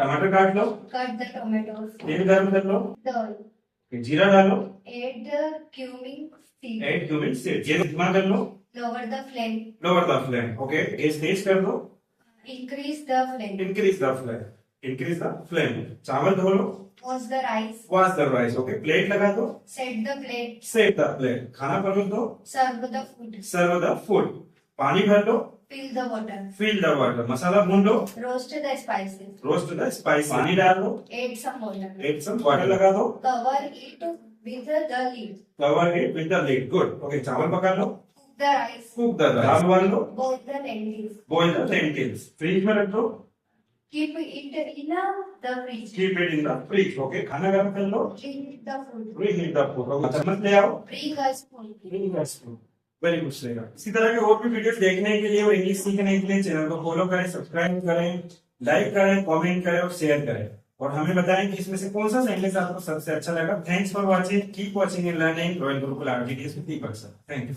टमाटर काट लो, Cut the tomatoes. तेल गर्म कर लो, The oil. जीरा डालो, Add the cumin seed. Add cumin seed, gas धीमा कर लो, Lower the flame. Lower the flame, okay, gas तेज कर दो, Increase the flame. Increase the flame, increase the flame, चावल धो लो, Wash the rice. Wash the rice, okay, plate लगा दो, Set the plate. Set the plate, खाना परोस दो, Serve the food. Serve the food, पानी भर लो, Fill the water. Fill the water, मसाला भून लो, Roast the spices. Roast the spice, पानी डाल लो, Add some water. Add some water लगा दो, Cover it with the lid. Cover it with the lid, good, okay, चावल पका लो, Cook the rice. Cook the दाल उबाल लो, Boil the lentils. Boil the lentils, fridge में रख दो, Keep it in the fridge. Keep it in the fridge, okay, खाना गर्म कर लो, Preheat the food. Preheat the food, okay, चम्मच ले आओ, Bring a spoon. Very good रहेगा। इसी तरह के और भी वीडियोस देखने के लिए और इंग्लिश सीखने के लिए चैनल को फॉलो करें, सब्सक्राइब करें, लाइक करें, कमेंट करें और शेयर करें, और हमें बताएं कि इसमें से कौन सा सेंटेंस आपको सबसे अच्छा लगा। Thanks for watching, keep watching and learning royal Gurukul RTDS with Deepak sir. Thank you.